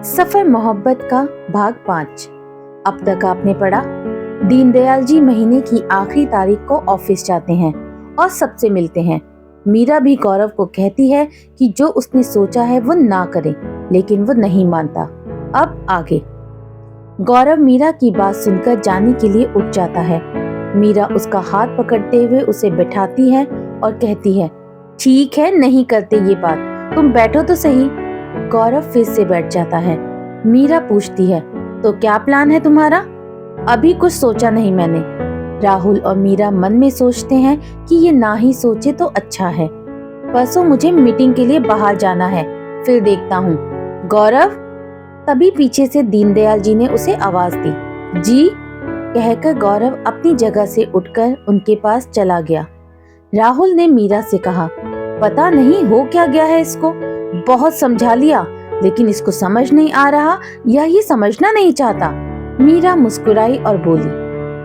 सफर मोहब्बत का भाग 5। अब तक आपने पढ़ा, दीनदयाल जी महीने की आखिरी तारीख को ऑफिस जाते हैं और सबसे मिलते हैं। मीरा भी गौरव को कहती है कि जो उसने सोचा है वो ना करे, लेकिन वो नहीं मानता। अब आगे। गौरव मीरा की बात सुनकर जाने के लिए उठ जाता है। मीरा उसका हाथ पकड़ते हुए उसे बैठाती है और कहती है, ठीक है, नहीं करते ये बात, तुम बैठो तो सही। गौरव फिर से बैठ जाता है। मीरा पूछती है, तो क्या प्लान है तुम्हारा? अभी कुछ सोचा नहीं मैंने। राहुल और मीरा मन में सोचते हैं कि ये ना ही सोचे तो अच्छा है। परसों मुझे मीटिंग के लिए बाहर जाना है, फिर देखता हूँ। गौरव। तभी पीछे से दीनदयाल जी ने उसे आवाज दी। जी, कहकर गौरव अपनी जगह से उठकर उनके पास चला गया। राहुल ने मीरा से कहा, पता नहीं हो क्या गया है इसको, बहुत समझा लिया लेकिन इसको समझ नहीं आ रहा या ये समझना नहीं चाहता। मीरा मुस्कुराई और बोली,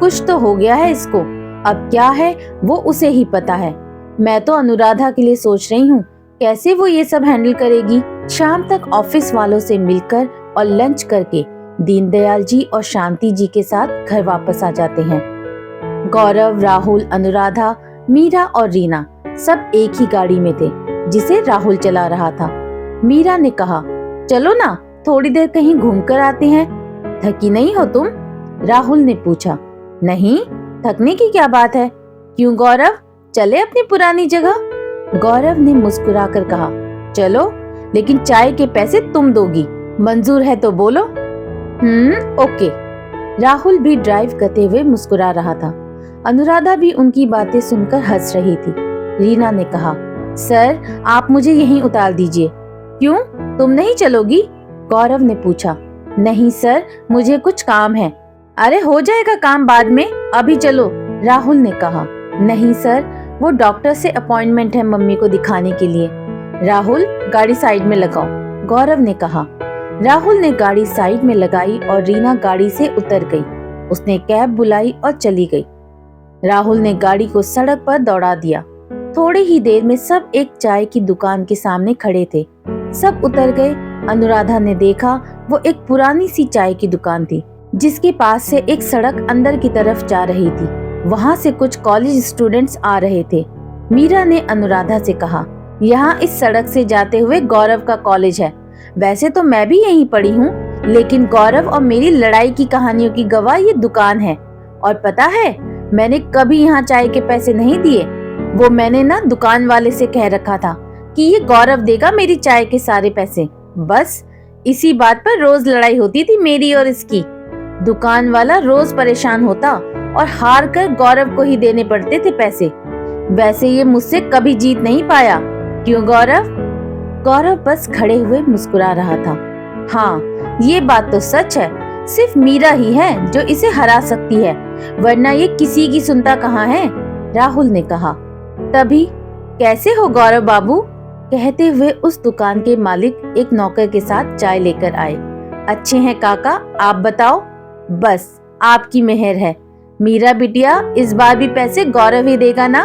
कुछ तो हो गया है इसको, अब क्या है वो उसे ही पता है। मैं तो अनुराधा के लिए सोच रही हूँ, कैसे वो ये सब हैंडल करेगी। शाम तक ऑफिस वालों से मिलकर और लंच करके दीनदयाल जी और शांति जी के साथ घर वापस आ जाते हैं। गौरव, राहुल, अनुराधा, मीरा और रीना सब एक ही गाड़ी में थे जिसे राहुल चला रहा था। मीरा ने कहा, चलो ना, थोड़ी देर कहीं घूमकर आते हैं। थकी नहीं हो तुम? राहुल ने पूछा। नहीं, थकने की क्या बात है। क्यों गौरव, चले अपनी पुरानी जगह? गौरव ने मुस्कुराकर कहा, चलो, लेकिन चाय के पैसे तुम दोगी। मंजूर है तो बोलो। ओके। राहुल भी ड्राइव करते हुए मुस्कुरा रहा था। अनुराधा भी उनकी बातें सुनकर हंस रही थी। रीना ने कहा, सर आप मुझे यहीं उतार दीजिए। क्यों, तुम नहीं चलोगी? गौरव ने पूछा। नहीं सर, मुझे कुछ काम है। अरे हो जाएगा काम बाद में, अभी चलो, राहुल ने कहा। नहीं सर, वो डॉक्टर से अपॉइंटमेंट है मम्मी को दिखाने के लिए। राहुल, गाड़ी साइड में लगाओ, गौरव ने कहा। राहुल ने गाड़ी साइड में लगाई और रीना गाड़ी से उतर गई। उसने कैब बुलाई और चली गई। राहुल ने गाड़ी को सड़क पर दौड़ा दिया। थोड़ी ही देर में सब एक चाय की दुकान के सामने खड़े थे। सब उतर गए। अनुराधा ने देखा, वो एक पुरानी सी चाय की दुकान थी जिसके पास से एक सड़क अंदर की तरफ जा रही थी। वहाँ से कुछ कॉलेज स्टूडेंट्स आ रहे थे। मीरा ने अनुराधा से कहा, यहाँ इस सड़क से जाते हुए गौरव का कॉलेज है। वैसे तो मैं भी यहीं पढ़ी हूँ, लेकिन गौरव और मेरी लड़ाई की कहानियों की गवाह ये दुकान है। और पता है, मैंने कभी यहाँ चाय के पैसे नहीं दिए। वो मैंने ना दुकान वाले से कह रखा था कि ये गौरव देगा मेरी चाय के सारे पैसे। बस इसी बात पर रोज लड़ाई होती थी मेरी और इसकी। दुकान वाला रोज परेशान होता और हार कर गौरव को ही देने पड़ते थे पैसे। वैसे ये मुझसे कभी जीत नहीं पाया। क्यों गौरव? गौरव बस खड़े हुए मुस्कुरा रहा था। हाँ, ये बात तो सच है, सिर्फ मीरा ही है जो इसे हरा सकती है, वरना ये किसी की सुनता कहाँ है, राहुल ने कहा। तभी, कैसे हो गौरव बाबू? कहते हुए उस दुकान के मालिक एक नौकर के साथ चाय लेकर आए। अच्छे हैं काका, आप बताओ? बस आपकी मेहर है। मीरा बिटिया, इस बार भी पैसे गौरव ही देगा ना?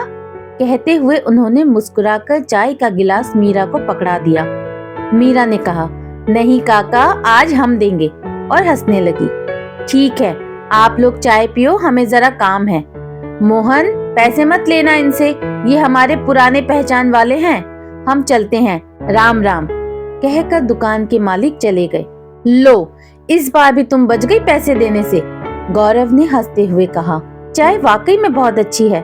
कहते हुए उन्होंने मुस्कुराकर चाय का गिलास मीरा को पकड़ा दिया। मीरा ने कहा, नहीं काका, आज हम देंगे, और हंसने लगी। ठीक है, आप लोग चाय पियो, हमें जरा काम है। मोहन, पैसे मत लेना इनसे, ये हमारे पुराने पहचान वाले हैं, हम चलते हैं, राम राम। कहकर दुकान के मालिक चले गए। लो, इस बार भी तुम बच गई पैसे देने से, गौरव ने हंसते हुए कहा। चाय वाकई में बहुत अच्छी है,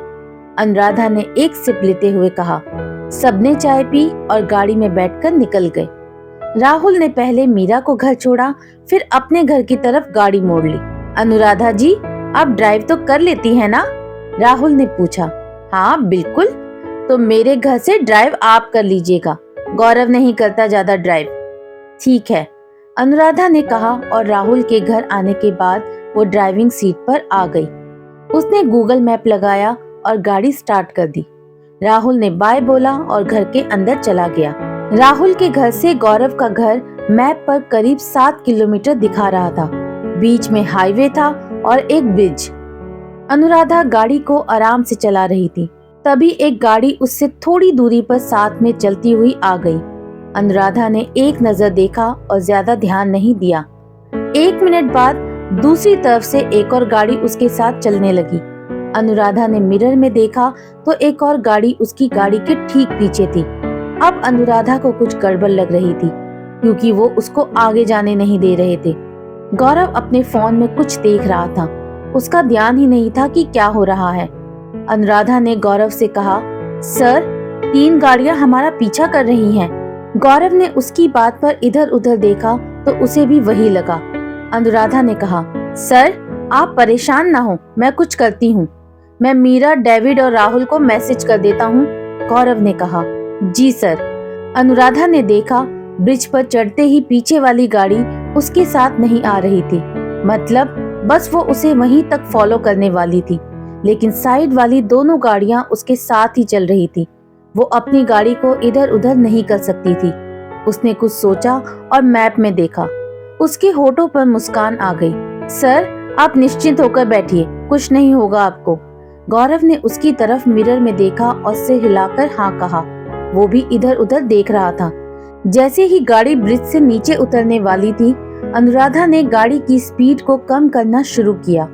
अनुराधा ने एक सिप लेते हुए कहा। सबने चाय पी और गाड़ी में बैठकर निकल गए। राहुल ने पहले मीरा को घर छोड़ा, फिर अपने घर की तरफ गाड़ी मोड़ ली। अनुराधा जी, आप ड्राइव तो कर लेती है ना? राहुल ने पूछा। हाँ बिल्कुल, तो मेरे घर से ड्राइव आप कर लीजिएगा, गौरव नहीं करता ज्यादा ड्राइव। ठीक है, अनुराधा ने कहा और राहुल के घर आने के बाद वो ड्राइविंग सीट पर आ गई। उसने गूगल मैप लगाया और गाड़ी स्टार्ट कर दी। राहुल ने बाय बोला और घर के अंदर चला गया। राहुल के घर से गौरव का घर मैप पर करीब 7 किलोमीटर दिखा रहा था। बीच में हाईवे था और एक ब्रिज। अनुराधा गाड़ी को आराम से चला रही थी। तभी एक गाड़ी उससे थोड़ी दूरी पर साथ में चलती हुई आ गई। अनुराधा ने एक नजर देखा और ज्यादा ध्यान नहीं दिया। 1 मिनट बाद दूसरी तरफ से एक और गाड़ी उसके साथ चलने लगी। अनुराधा ने मिरर में देखा तो एक और गाड़ी उसकी गाड़ी के ठीक पीछे थी। अब अनुराधा को कुछ गड़बड़ लग रही थी क्योंकि वो उसको आगे जाने नहीं दे रहे थे। गौरव अपने फोन में कुछ देख रहा था। उसका ध्यान ही नहीं था कि क्या हो रहा है। अनुराधा ने गौरव से कहा, सर 3 गाड़ियां हमारा पीछा कर रही हैं। गौरव ने उसकी बात पर इधर उधर देखा तो उसे भी वही लगा। अनुराधा ने कहा, सर आप परेशान ना हो, मैं कुछ करती हूँ। मैं मीरा, डेविड और राहुल को मैसेज कर देता हूँ। गौरव ने कहा, जी सर। अनुराधा ने देखा ब्रिज पर चढ़ते ही पीछे वाली गाड़ी उसके साथ नहीं आ रही थी। मतलब बस वो उसे वहीं तक फॉलो करने वाली थी, लेकिन साइड वाली दोनों गाड़ियां उसके साथ ही चल रही थी। वो अपनी गाड़ी को इधर उधर नहीं कर सकती थी। उसने कुछ सोचा और मैप में देखा। उसके होठों पर मुस्कान आ गई। सर आप निश्चिंत होकर बैठिए, कुछ नहीं होगा आपको। गौरव ने उसकी तरफ मिरर में देखा और सिर हिलाकर हाँ कहा। वो भी इधर उधर देख रहा था। जैसे ही गाड़ी ब्रिज से नीचे उतरने वाली थी, अनुराधा ने गाड़ी की स्पीड को कम करना शुरू किया।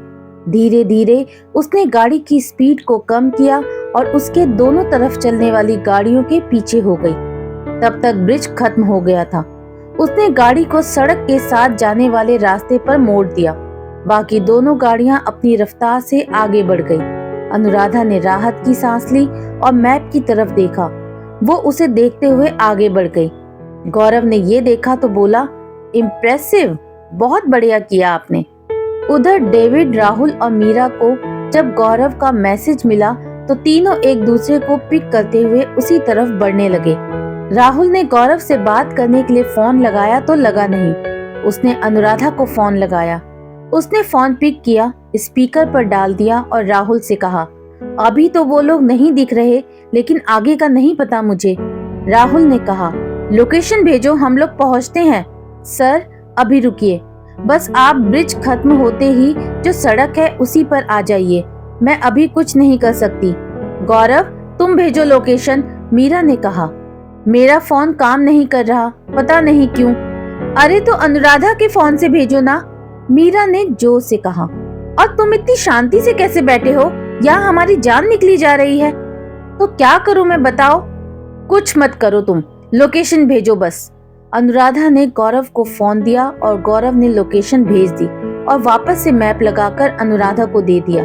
धीरे धीरे उसने गाड़ी की स्पीड को कम किया और उसके दोनों तरफ चलने वाली गाड़ियों के पीछे हो गई। तब तक ब्रिज खत्म हो गया था। उसने गाड़ी को सड़क के साथ जाने वाले रास्ते पर मोड़ दिया। बाकी दोनों गाड़ियां अपनी रफ्तार से आगे बढ़ गई। अनुराधा ने राहत की सांस ली और मैप की तरफ देखा। वो उसे देखते हुए आगे बढ़ गई। गौरव ने ये देखा तो बोला, इम्प्रेसिव, बहुत बढ़िया किया आपने। उधर डेविड, राहुल और मीरा को जब गौरव का मैसेज मिला तो तीनों एक दूसरे को पिक करते हुए उसी तरफ बढ़ने लगे। राहुल ने गौरव से बात करने के लिए फोन लगाया तो लगा नहीं। उसने अनुराधा को फोन लगाया। उसने फोन पिक किया, स्पीकर पर डाल दिया और राहुल से कहा, अभी तो वो लोग नहीं दिख रहे, लेकिन आगे का नहीं पता मुझे। राहुल ने कहा, लोकेशन भेजो, हम लोग पहुंचते हैं। सर अभी रुकिए, बस आप ब्रिज खत्म होते ही जो सड़क है उसी पर आ जाइए। मैं अभी कुछ नहीं कर सकती। गौरव तुम भेजो लोकेशन, मीरा ने कहा। मेरा फोन काम नहीं कर रहा, पता नहीं क्यों। अरे तो अनुराधा के फोन से भेजो ना, मीरा ने जोर से कहा। और तुम इतनी शांति से कैसे बैठे हो? यहाँ हमारी जान निकली जा रही है। तो क्या करूं मैं, बताओ? कुछ मत करो, तुम लोकेशन भेजो बस। अनुराधा ने गौरव को फोन दिया और गौरव ने लोकेशन भेज दी और वापस से मैप लगाकर अनुराधा को दे दिया।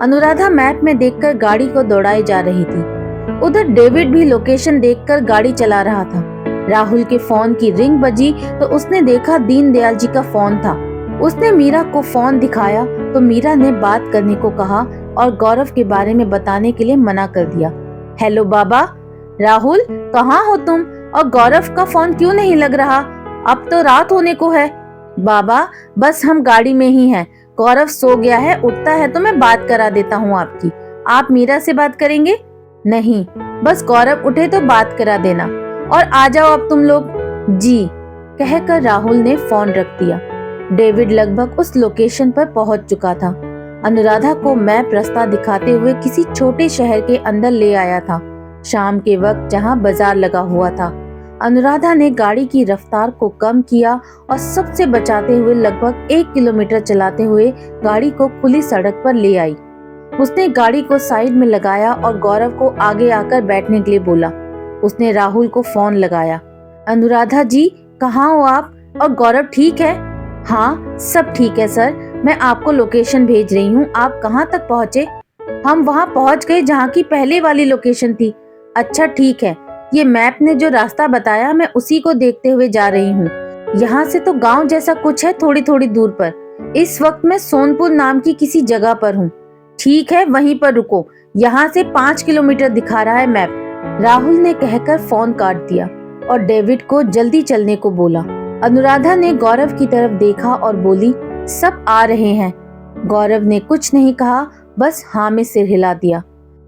अनुराधा मैप में देखकर गाड़ी को दौड़ाई जा रही थी। उधर डेविड भी लोकेशन देखकर गाड़ी चला रहा था। राहुल के फोन की रिंग बजी तो उसने देखा दीनदयाल जी का फोन था। उसने मीरा को फोन दिखाया तो मीरा ने बात करने को कहा और गौरव के बारे में बताने के लिए मना कर दिया। हेलो बाबा। राहुल कहाँ हो तुम? और गौरव का फोन क्यों नहीं लग रहा? अब तो रात होने को है। बाबा बस हम गाड़ी में ही हैं। गौरव सो गया है, उठता है तो मैं बात करा देता हूँ आपकी। आप मीरा से बात करेंगे? नहीं, बस गौरव उठे तो बात करा देना। और आ जाओ अब तुम लोग। जी, कहकर राहुल ने फोन रख दिया। डेविड लगभग उस लोकेशन पर पहुंच चुका था। अनुराधा को मैप रास्ता दिखाते हुए किसी छोटे शहर के अंदर ले आया था। शाम के वक्त जहां बाजार लगा हुआ था। अनुराधा ने गाड़ी की रफ्तार को कम किया और सबसे बचाते हुए लगभग 1 किलोमीटर चलाते हुए गाड़ी को खुली सड़क पर ले आई। उसने गाड़ी को साइड में लगाया और गौरव को आगे आकर बैठने के लिए बोला। उसने राहुल को फोन लगाया। अनुराधा जी कहाँ हो आप? और गौरव ठीक है? हाँ सब ठीक है सर, मैं आपको लोकेशन भेज रही हूँ। आप कहाँ तक पहुँचे? हम वहाँ पहुँच गए जहाँ की पहले वाली लोकेशन थी। अच्छा ठीक है, ये मैप ने जो रास्ता बताया मैं उसी को देखते हुए जा रही हूँ। यहाँ से तो गांव जैसा कुछ है थोड़ी थोड़ी दूर पर। इस वक्त मैं सोनपुर नाम की किसी जगह पर हूँ। ठीक है वहीं पर रुको, यहाँ से 5 किलोमीटर दिखा रहा है मैप। राहुल ने कहकर फोन काट दिया और डेविड को जल्दी चलने को बोला। अनुराधा ने गौरव की तरफ देखा और बोली, सब आ रहे हैं। गौरव ने कुछ नहीं कहा, बस हाँ में सिर हिला दिया।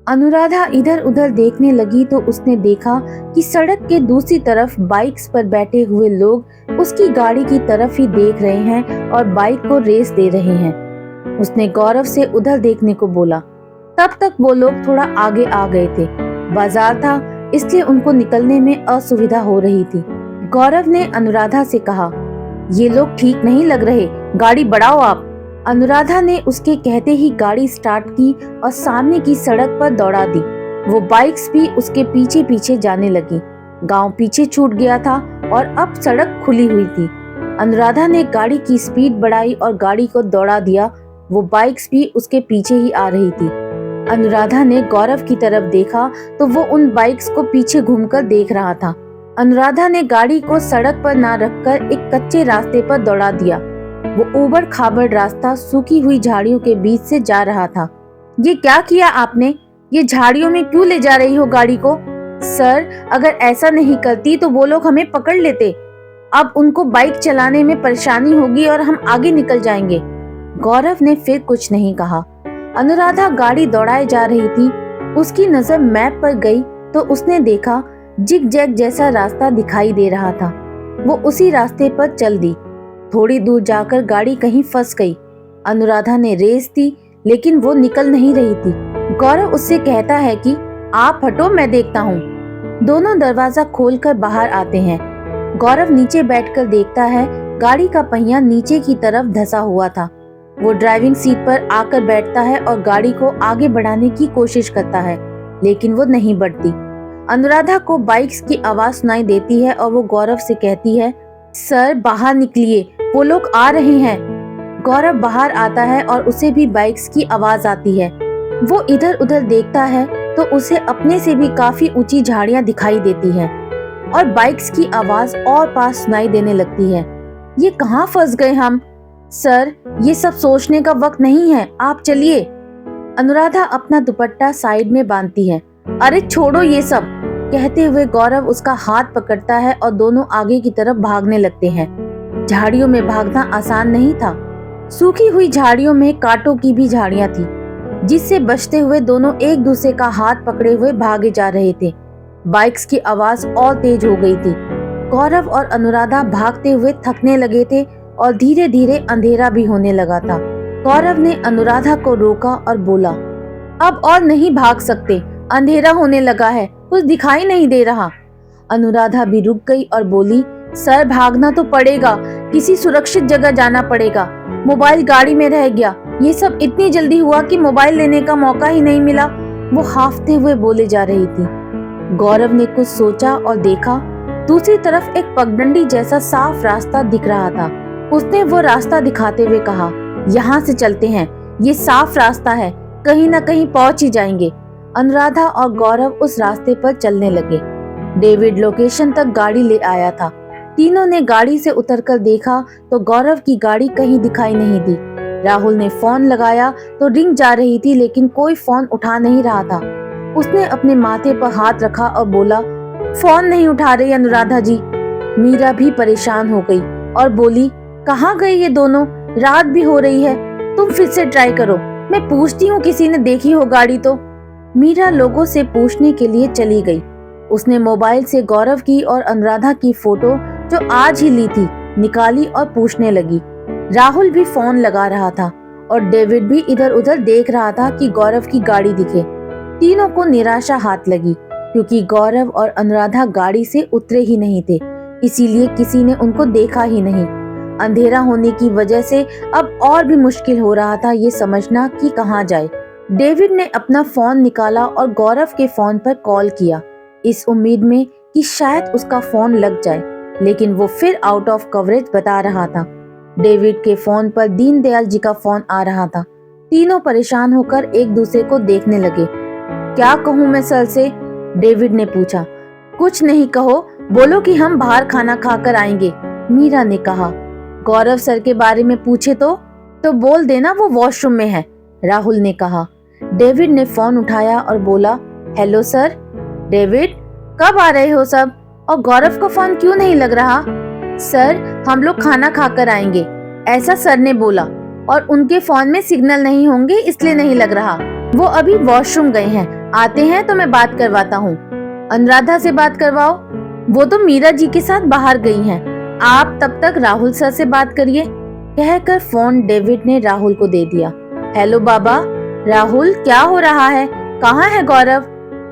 अनुराधा इधर उधर देखने लगी तो उसने देखा कि सड़क के दूसरी तरफ बाइक्स पर बैठे हुए लोग उसकी गाड़ी की तरफ ही देख रहे हैं और बाइक को रेस दे रहे हैं। उसने गौरव से उधर देखने को बोला। तब तक वो लोग थोड़ा आगे आ गए थे। बाजार था इसलिए उनको निकलने में असुविधा हो रही थी। गौरव ने अनुराधा से कहा, ये लोग ठीक नहीं लग रहे, गाड़ी बढ़ाओ आप। अनुराधा ने उसके कहते ही गाड़ी स्टार्ट की और सामने की सड़क पर दौड़ा दी। वो बाइक्स भी उसके पीछे पीछे जाने लगी। गांव पीछे छूट गया था और अब सड़क खुली हुई थी। अनुराधा ने गाड़ी की स्पीड बढ़ाई और गाड़ी को दौड़ा दिया। वो बाइक्स भी उसके पीछे ही आ रही थी। अनुराधा ने गौरव की तरफ देखा तो वो उन बाइक्स को पीछे घूमकर देख रहा था। अनुराधा ने गाड़ी को सड़क पर ना रखकर एक कच्चे रास्ते पर दौड़ा दिया। वो ऊबड़ खाबड़ रास्ता सूखी हुई झाड़ियों के बीच से जा रहा था। ये क्या किया आपने? ये झाड़ियों में क्यों ले जा रही हो गाड़ी को? सर, अगर ऐसा नहीं करती तो वो लोग हमें पकड़ लेते। अब उनको बाइक चलाने में परेशानी होगी और हम आगे निकल जाएंगे। गौरव ने फिर कुछ नहीं कहा। अनुराधा गाड़ी दौड़ाए जा रही थी। उसकी नजर मैप पर गई तो उसने देखा जिग जैग जैसा रास्ता दिखाई दे रहा था। वो उसी रास्ते पर चल दी। थोड़ी दूर जाकर गाड़ी कहीं फंस गई। अनुराधा ने रेस दी लेकिन वो निकल नहीं रही थी। गौरव उससे कहता है कि आप हटो, मैं देखता हूँ। दोनों दरवाजा खोलकर बाहर आते हैं। गौरव नीचे बैठकर देखता है गाड़ी का पहिया नीचे की तरफ धंसा हुआ था। वो ड्राइविंग सीट पर आकर बैठता है और गाड़ी को आगे बढ़ाने की कोशिश करता है लेकिन वो नहीं बढ़ती। अनुराधा को बाइक्स की आवाज सुनाई देती है और वो गौरव से कहती है, सर बाहर निकलिए, वो लोग आ रहे हैं। गौरव बाहर आता है और उसे भी बाइक्स की आवाज आती है। वो इधर उधर देखता है तो उसे अपने से भी काफी ऊंची झाड़ियां दिखाई देती हैं और बाइक्स की आवाज और पास सुनाई देने लगती है। ये कहाँ फंस गए हम? सर, ये सब सोचने का वक्त नहीं है, आप चलिए। अनुराधा अपना दुपट्टा साइड में बांधती है। अरे छोड़ो ये सब, कहते हुए गौरव उसका हाथ पकड़ता है और दोनों आगे की तरफ भागने लगते हैं। झाड़ियों में भागना आसान नहीं था। सूखी हुई झाड़ियों में कांटों की भी झाड़ियां थी जिससे बचते हुए दोनों एक दूसरे का हाथ पकड़े हुए भागे जा रहे थे। बाइक्स की आवाज और तेज हो गई थी। गौरव और अनुराधा भागते हुए थकने लगे थे और धीरे धीरे अंधेरा भी होने लगा था। गौरव ने अनुराधा को रोका और बोला, अब और नहीं भाग सकते, अंधेरा होने लगा है, कुछ दिखाई नहीं दे रहा। अनुराधा भी रुक गई और बोली, सर भागना तो पड़ेगा, किसी सुरक्षित जगह जाना पड़ेगा। मोबाइल गाड़ी में रह गया। ये सब इतनी जल्दी हुआ कि मोबाइल लेने का मौका ही नहीं मिला। वो हाफते हुए बोले जा रही थी। गौरव ने कुछ सोचा और देखा दूसरी तरफ एक पगडंडी जैसा साफ रास्ता दिख रहा था। उसने वो रास्ता दिखाते हुए कहा, यहाँ से चलते हैं, ये साफ रास्ता है, कहीं ना कहीं पहुंच ही जाएंगे। अनुराधा और गौरव उस रास्ते पर चलने लगे। डेविड लोकेशन तक गाड़ी ले आया था। तीनों ने गाड़ी से उतरकर देखा तो गौरव की गाड़ी कहीं दिखाई नहीं दी। राहुल ने फोन लगाया तो रिंग जा रही थी लेकिन कोई फोन उठा नहीं रहा था। उसने अपने माथे पर हाथ रखा और बोला, फोन नहीं उठा रही अनुराधा जी। मीरा भी परेशान हो गई और बोली, कहाँ गए ये दोनों, रात भी हो रही है, तुम फिर से ट्राई करो, मैं पूछती हूँ किसी ने देखी हो गाड़ी तो। मीरा लोगों से पूछने के लिए चली गई। उसने मोबाइल से गौरव की और अनुराधा की फोटो जो आज ही ली थी निकाली और पूछने लगी। राहुल भी फोन लगा रहा था और डेविड भी इधर उधर देख रहा था कि गौरव की गाड़ी दिखे। तीनों को निराशा हाथ लगी क्योंकि गौरव और अनुराधा गाड़ी से उतरे ही नहीं थे, इसीलिए किसी ने उनको देखा ही नहीं। अंधेरा होने की वजह से अब और भी मुश्किल हो रहा था ये समझना कि कहाँ जाए। डेविड ने अपना फोन निकाला और गौरव के फोन पर कॉल किया, इस उम्मीद में कि शायद उसका फोन लग जाए, लेकिन वो फिर आउट ऑफ कवरेज बता रहा था। डेविड के फोन पर दीनदयाल जी का फोन आ रहा था। तीनों परेशान होकर एक दूसरे को देखने लगे। क्या कहूँ मैं सर से? डेविड ने पूछा। कुछ नहीं कहो, बोलो कि हम बाहर खाना खाकर आएंगे, मीरा ने कहा। गौरव सर के बारे में पूछे तो बोल देना वो वॉशरूम में है, राहुल ने कहा। डेविड ने फोन उठाया और बोला, हेलो सर। डेविड, कब आ रहे हो सब? और गौरव का फोन क्यों नहीं लग रहा? सर, हम लोग खाना खाकर आएंगे, ऐसा सर ने बोला, और उनके फोन में सिग्नल नहीं होंगे इसलिए नहीं लग रहा। वो अभी वॉशरूम गए हैं, आते हैं तो मैं बात करवाता हूँ। अनुराधा से बात करवाओ, वो तो मीरा जी के साथ बाहर गई हैं। आप तब तक राहुल सर से बात करिए, कहकर फोन डेविड ने राहुल को दे दिया। हेलो बाबा। राहुल, क्या हो रहा है? कहाँ है गौरव?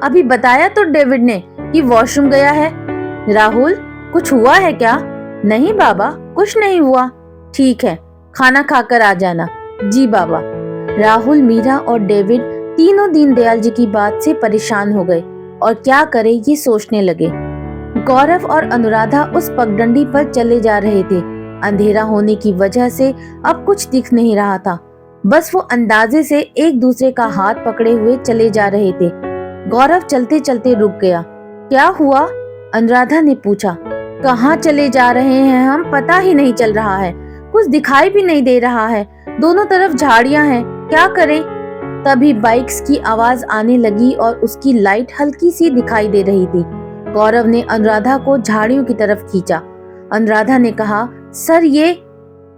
अभी बताया तो डेविड ने कि वॉशरूम गया है। राहुल, कुछ हुआ है क्या? नहीं बाबा, कुछ नहीं हुआ। ठीक है, खाना खाकर आ जाना। जी बाबा। राहुल, मीरा और डेविड तीनों दीनदयाल जी की बात से परेशान हो गए और क्या करे ये सोचने लगे। गौरव और अनुराधा उस पगडंडी पर चले जा रहे थे। अंधेरा होने की वजह से अब कुछ दिख नहीं रहा था। बस वो अंदाजे से एक दूसरे का हाथ पकड़े हुए चले जा रहे थे। गौरव चलते चलते रुक गया। क्या हुआ? अनुराधा ने पूछा। कहाँ चले जा रहे हैं हम, पता ही नहीं चल रहा है। कुछ दिखाई भी नहीं दे रहा है। दोनों तरफ झाड़ियां हैं, क्या करें? तभी बाइक्स की आवाज आने लगी और उसकी लाइट हल्की सी दिखाई दे रही थी। गौरव ने अनुराधा को झाड़ियों की तरफ खींचा। अनुराधा ने कहा, सर ये।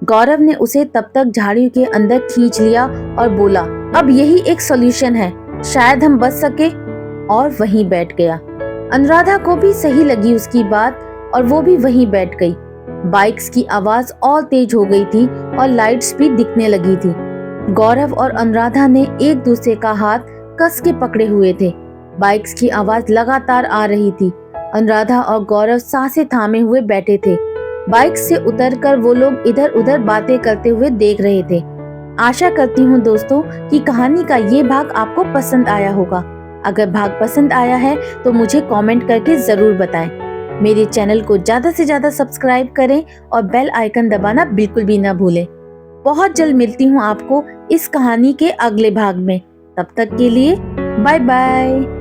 गौरव ने उसे तब तक झाड़ियों के अंदर खींच लिया और बोला, अब यही एक सॉल्यूशन है, शायद हम बच सके। और वहीं बैठ गया। अनुराधा को भी सही लगी उसकी बात और वो भी वहीं बैठ गई। बाइक्स की आवाज और तेज हो गई थी और लाइट्स भी दिखने लगी थी। गौरव और अनुराधा ने एक दूसरे का हाथ कस के पकड़े हुए थे। बाइक्स की आवाज लगातार आ रही थी। अनुराधा और गौरव सांसें थामे हुए बैठे थे। बाइक से उतरकर वो लोग इधर उधर बातें करते हुए देख रहे थे। आशा करती हूँ दोस्तों कि कहानी का ये भाग आपको पसंद आया होगा। अगर भाग पसंद आया है तो मुझे कमेंट करके जरूर बताएं। मेरे चैनल को ज्यादा से ज्यादा सब्सक्राइब करें और बेल आइकन दबाना बिल्कुल भी ना भूलें। बहुत जल्द मिलती हूँ आपको इस कहानी के अगले भाग में। तब तक के लिए बाय बाय।